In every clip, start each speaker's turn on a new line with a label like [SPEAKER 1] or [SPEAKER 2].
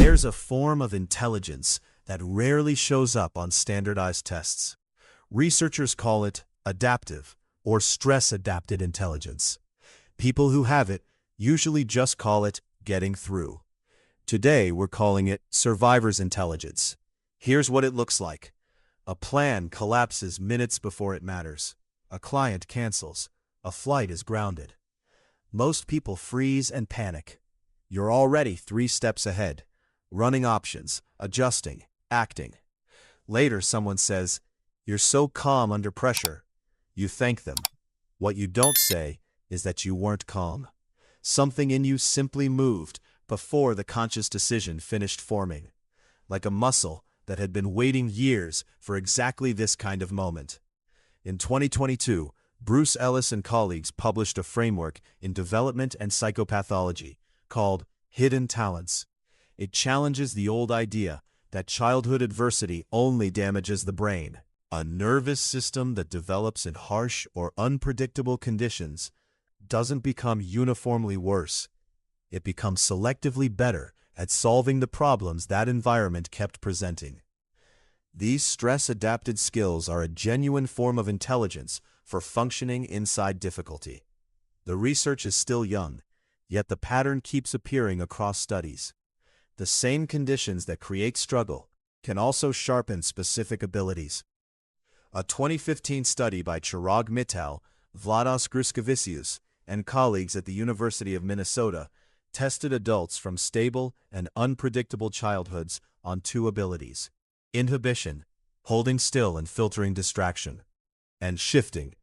[SPEAKER 1] There's a form of intelligence that rarely shows up on standardized tests. Researchers call it adaptive or stress-adapted intelligence. People who have it usually just call it getting through. Today, we're calling it survivor's intelligence. Here's what it looks like. A plan collapses minutes before it matters. A client cancels. A flight is grounded. Most people freeze and panic. You're already 3 steps ahead, running options, adjusting, acting. Later, someone says, "You're so calm under pressure." You thank them. What you don't say is that you weren't calm. Something in you simply moved before the conscious decision finished forming, like a muscle that had been waiting years for exactly this kind of moment. In 2022, Bruce Ellis and colleagues published a framework in development and psychopathology called Hidden Talents. It challenges the old idea that childhood adversity only damages the brain. A nervous system that develops in harsh or unpredictable conditions doesn't become uniformly worse. It becomes selectively better at solving the problems that environment kept presenting. These stress-adapted skills are a genuine form of intelligence for functioning inside difficulty. The research is still young, yet the pattern keeps appearing across studies. The same conditions that create struggle can also sharpen specific abilities. A 2015 study by Chirag Mittal, Vlados Grishkevicius, and colleagues at the University of Minnesota tested adults from stable and unpredictable childhoods on 2 abilities: inhibition, holding still and filtering distraction, and shifting,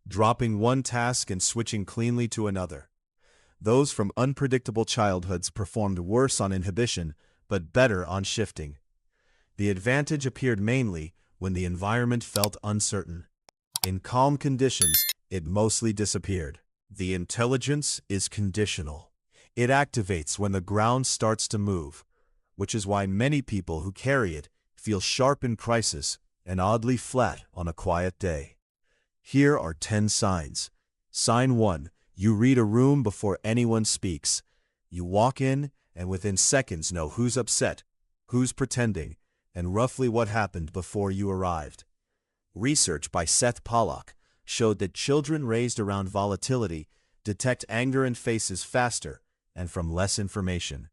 [SPEAKER 1] dropping one task and switching cleanly to another. Those from unpredictable childhoods performed worse on inhibition, but better on shifting. The advantage appeared mainly when the environment felt uncertain. In calm conditions, it mostly disappeared. The intelligence is conditional. It activates when the ground starts to move, which is why many people who carry it feel sharp in crisis and oddly flat on a quiet day. Here are 10 signs. Sign 1. You read a room before anyone speaks. You walk in and within seconds know who's upset, who's pretending, and roughly what happened before you arrived. Research by Seth Pollack showed that children raised around volatility detect anger in faces faster and from less information.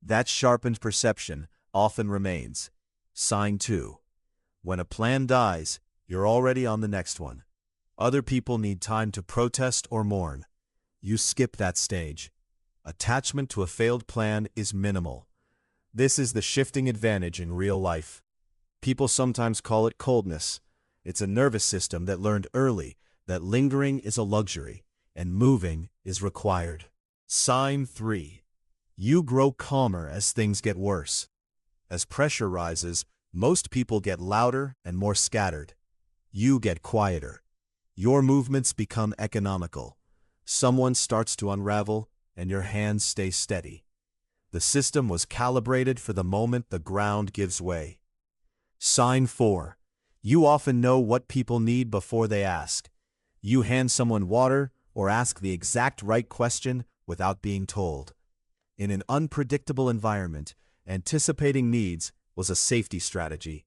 [SPEAKER 1] That sharpened perception often remains. Sign 2. When a plan dies, you're already on the next one. Other people need time to protest or mourn. You skip that stage. Attachment to a failed plan is minimal. This is the shifting advantage in real life. People sometimes call it coldness. It's a nervous system that learned early that lingering is a luxury and moving is required. Sign 3. You grow calmer as things get worse. As pressure rises, most people get louder and more scattered. You get quieter. Your movements become economical. Someone starts to unravel, and your hands stay steady. The system was calibrated for the moment the ground gives way. Sign 4. You often know what people need before they ask. You hand someone water or ask the exact right question without being told. In an unpredictable environment, anticipating needs was a safety strategy.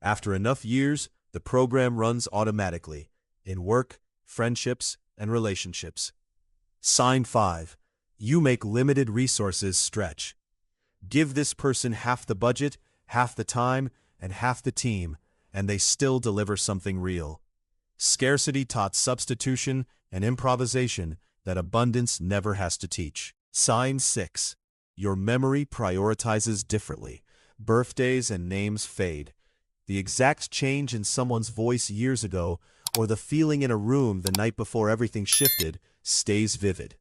[SPEAKER 1] After enough years, the program runs automatically in work, friendships, and relationships. Sign 5. You make limited resources stretch. Give this person half the budget, half the time, and half the team, and they still deliver something real. Scarcity taught substitution and improvisation that abundance never has to teach. Sign 6. Your memory prioritizes differently. Birthdays and names fade. The exact change in someone's voice years ago, or the feeling in a room the night before everything shifted, stays vivid.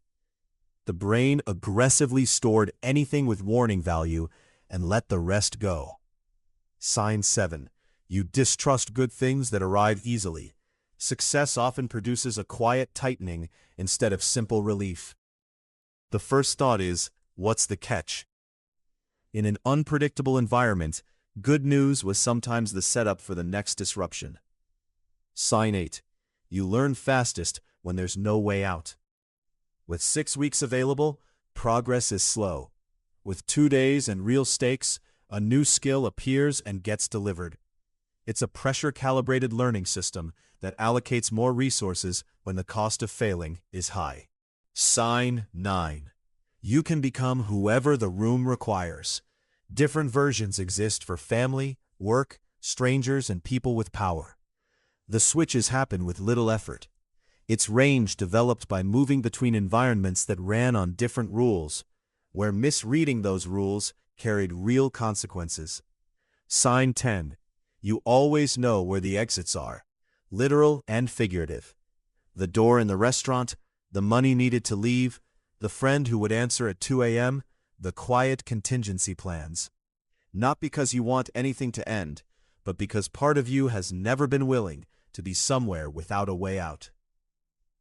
[SPEAKER 1] The brain aggressively stored anything with warning value and let the rest go. Sign 7. You distrust good things that arrive easily. Success often produces a quiet tightening instead of simple relief. The first thought is, what's the catch? In an unpredictable environment, good news was sometimes the setup for the next disruption. Sign 8. You learn fastest when there's no way out. With 6 weeks available, progress is slow. With 2 days and real stakes, a new skill appears and gets delivered. It's a pressure-calibrated learning system that allocates more resources when the cost of failing is high. Sign 9. You can become whoever the room requires. Different versions exist for family, work, strangers, and people with power. The switches happen with little effort. Its range developed by moving between environments that ran on different rules, where misreading those rules carried real consequences. Sign 10. You always know where the exits are, literal and figurative. The door in the restaurant, the money needed to leave, the friend who would answer at 2 a.m., the quiet contingency plans. Not because you want anything to end, but because part of you has never been willing to be somewhere without a way out.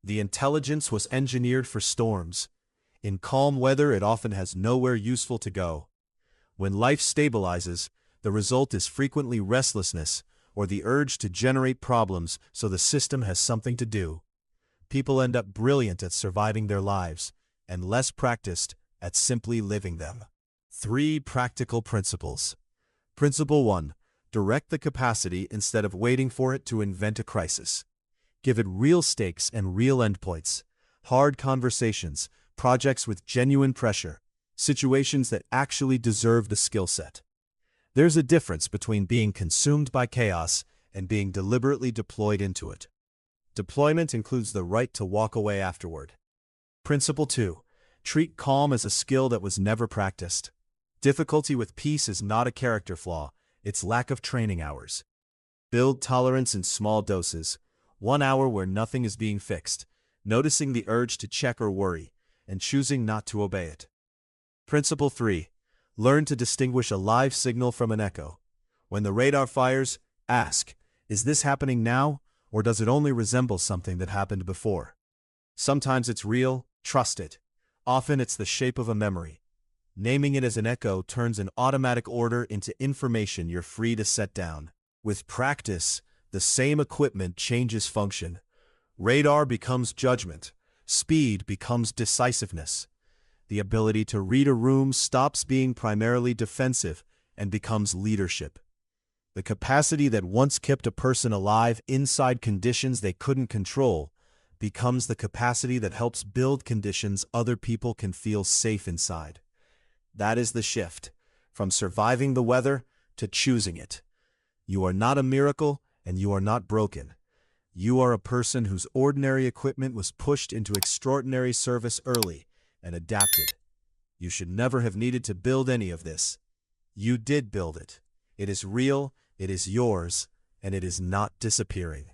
[SPEAKER 1] The intelligence was engineered for storms. In calm weather, it often has nowhere useful to go. When life stabilizes, the result is frequently restlessness or the urge to generate problems so the system has something to do. People end up brilliant at surviving their lives and less practiced at simply living them. 3 practical principles. Principle 1. Direct the capacity instead of waiting for it to invent a crisis. Give it real stakes and real endpoints, hard conversations, projects with genuine pressure, situations that actually deserve the skill set. There's a difference between being consumed by chaos and being deliberately deployed into it. Deployment includes the right to walk away afterward. Principle 2. Treat calm as a skill that was never practiced. Difficulty with peace is not a character flaw, it's lack of training hours. Build tolerance in small doses. 1 hour where nothing is being fixed, noticing the urge to check or worry, and choosing not to obey it. Principle 3. Learn to distinguish a live signal from an echo. When the radar fires, ask, is this happening now, or does it only resemble something that happened before? Sometimes it's real, trust it. Often it's the shape of a memory. Naming it as an echo turns an automatic order into information you're free to set down. With practice, the same equipment changes function. Radar becomes judgment. Speed becomes decisiveness. The ability to read a room stops being primarily defensive and becomes leadership. The capacity that once kept a person alive inside conditions they couldn't control becomes the capacity that helps build conditions other people can feel safe inside. That is the shift, from surviving the weather to choosing it. You are not a miracle, and you are not broken. You are a person whose ordinary equipment was pushed into extraordinary service early and adapted. You should never have needed to build any of this. You did build it. It is real, it is yours, and it is not disappearing.